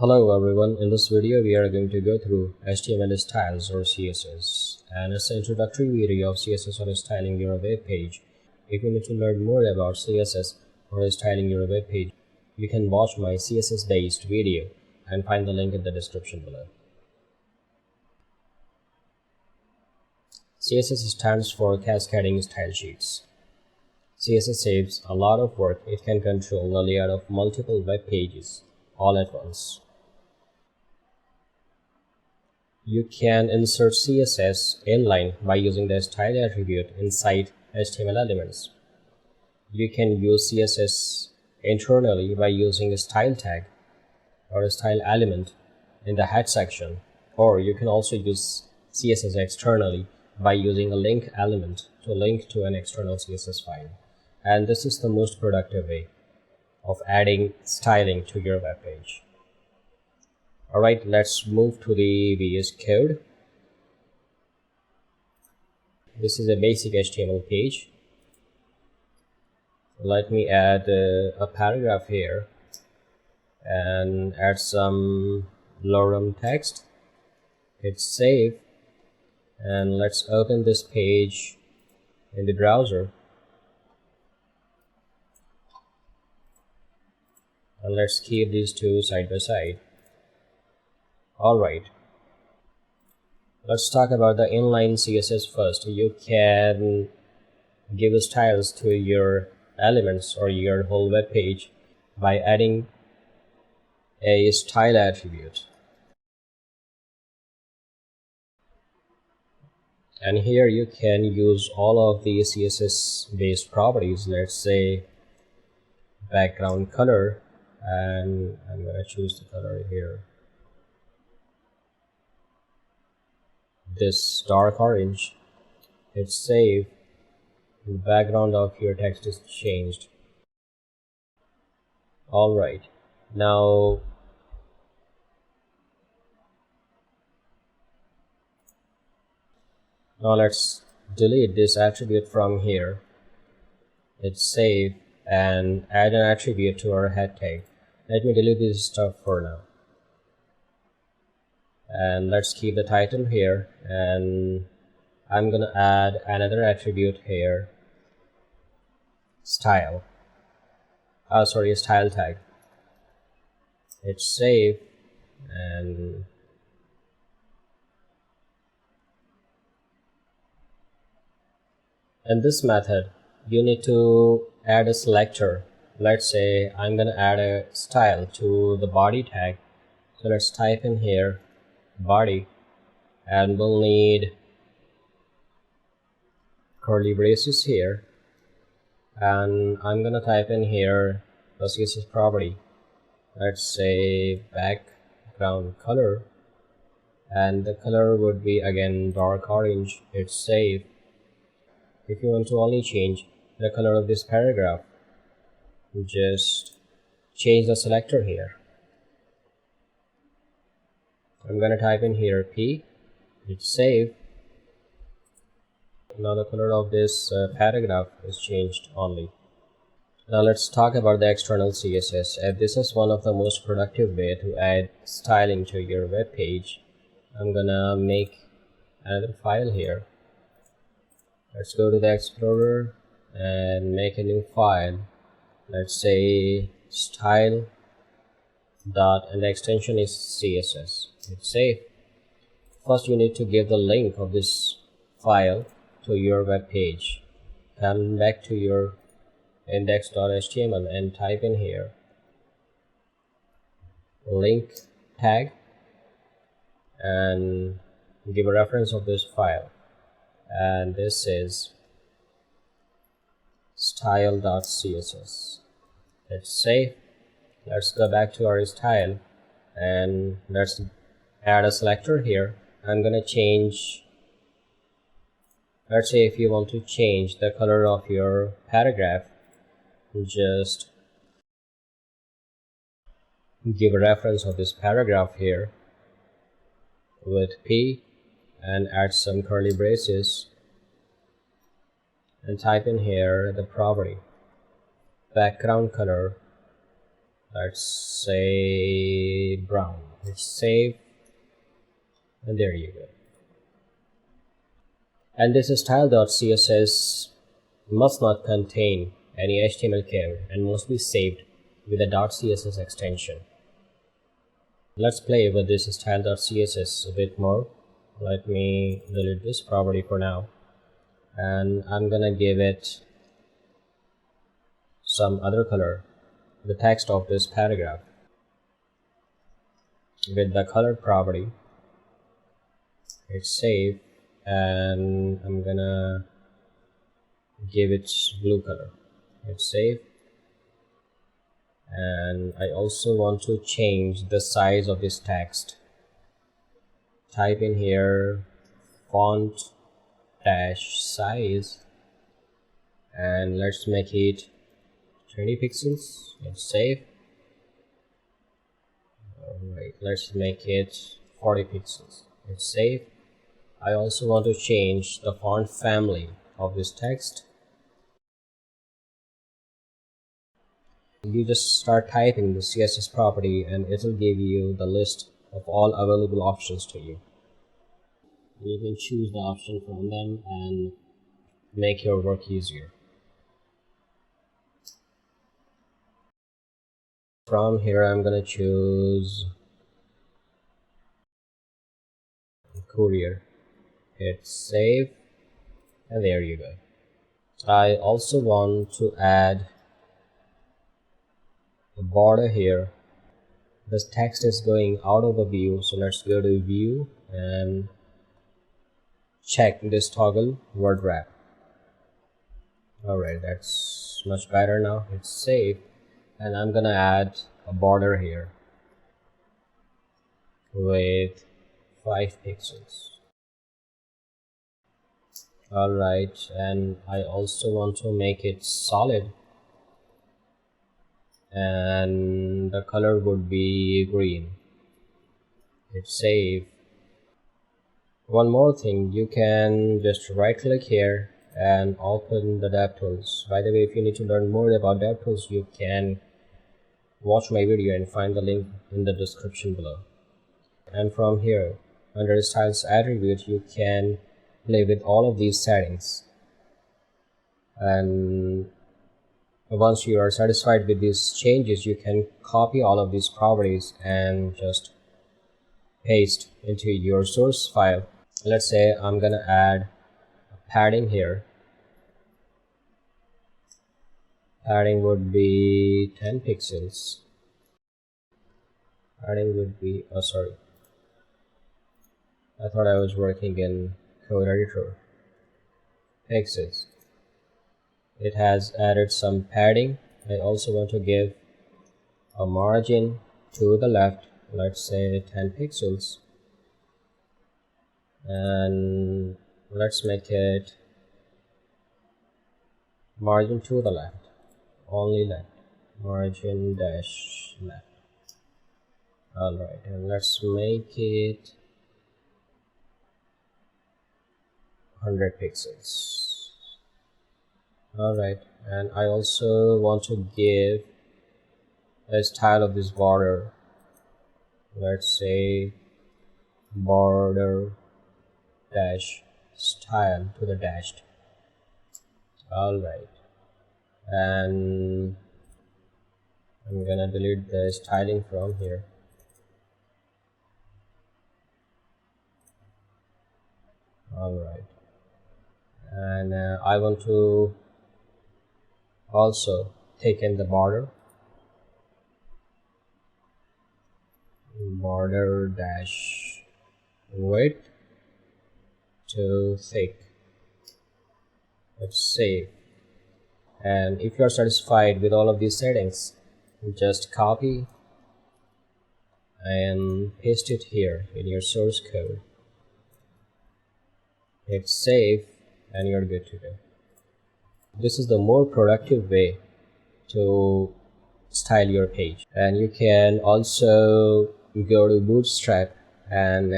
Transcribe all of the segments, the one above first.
Hello everyone, in this video we are going to go through HTML styles or CSS, and it's an introductory video of CSS or styling your web page. If you need to learn more about CSS or styling your web page, you can watch my CSS based video and find the link in the description below. CSS stands for Cascading Style Sheets. CSS saves a lot of work. It can control the layout of multiple web pages all at once. You can insert CSS inline by using the style attribute inside HTML elements. You can use CSS internally by using a style tag or a style element in the head section, or you can also use CSS externally by using a link element to link to an external CSS file. And this is the most productive way of adding styling to your web page. Alright, let's move to the VS Code. This is a basic HTML page. Let me add a paragraph here and add some lorem text. Hit save, and let's open this page in the browser. And let's keep these two side by side. Alright, let's talk about the inline CSS first. You can give styles to your elements or your whole web page by adding a style attribute. And here you can use all of the CSS based properties. Let's say background color, and I'm going to choose the color here, this dark orange. Hit save, the background of your text is changed. Alright, now let's delete this attribute from here. Hit save and add an attribute to our head tag. Let me delete this stuff for now. And let's keep the title here, and I'm gonna add another attribute here, style. Style tag. Hit save, and in this method you need to add a selector. Let's say I'm gonna add a style to the body tag, so let's type in here body, and we'll need curly braces here, and I'm gonna type in here the CSS property. Let's say background color, and the color would be again dark orange. Hit save. If you want to only change the color of this paragraph, just change the selector here. I'm gonna type in here P, hit save. Now the color of this paragraph is changed only. Now let's talk about the external CSS. This is one of the most productive way to add styling to your web page. I'm gonna make another file here. Let's go to the Explorer and make a new file. Let's say style dot, and the extension is CSS. Hit save. First you need to give the link of this file to your web page. Come back to your index.html and type in here link tag and give a reference of this file, and this is style.css. Let's save. Let's go back to our style and let's add a selector here. I'm gonna change, let's say if you want to change the color of your paragraph, just give a reference of this paragraph here with P and add some curly braces and type in here the property background color. Let's say brown. Hit save, and there you go. And this style.css must not contain any HTML code and must be saved with a .css extension. Let's play with this style.css a bit more. Let me delete this property for now, and I'm gonna give it some other color, the text of this paragraph, with the color property. Hit save, and I'm gonna give it blue color. Hit save, and I also want to change the size of this text. Type in here font dash size, and let's make it 20 pixels. Hit save. Alright, let's make it 40 pixels. Hit save. I also want to change the font family of this text. You just start typing the CSS property and it will give you the list of all available options to you. You can choose the option from them and make your work easier. From here I'm gonna choose courier. Hit save, and there you go. I also want to add a border here. This text is going out of the view, so let's go to view and check this toggle word wrap. Alright, that's much better now. Hit save, and I'm gonna add a border here with 5 pixels. Alright, and I also want to make it solid, and the color would be green. Hit save. One more thing, you can just right click here and open the DevTools. By the way, if you need to learn more about DevTools, you can watch my video and find the link in the description below. And from here, under styles attribute, you can play with all of these settings, and once you are satisfied with these changes, you can copy all of these properties and just paste into your source file. Let's say I'm gonna add a padding here. Padding would be 10 pixels. Padding would be, oh sorry, I thought I was working in code editor. Pixels. It has added some padding. I also want to give a margin to the left, let's say 10 pixels, and let's make it margin to the left, only left, margin dash left. Alright, and let's make it 100 pixels. Alright, and I also want to give a style of this border. Let's say border dash style to the dashed. Alright, and I'm gonna delete the styling from here. Alright, and I want to also take in the border dash width to thick. Let's save. And if you are satisfied with all of these settings, just copy and paste it here in your source code. Hit save, and you're good to go. This is the more productive way to style your page. And you can also go to Bootstrap and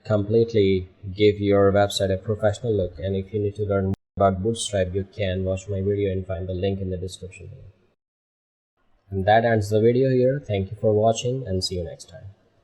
completely give your website a professional look. And if you need to learn more about Bootstrap, you can watch my video and find the link in the description below. And that ends the video here. Thank you for watching and see you next time.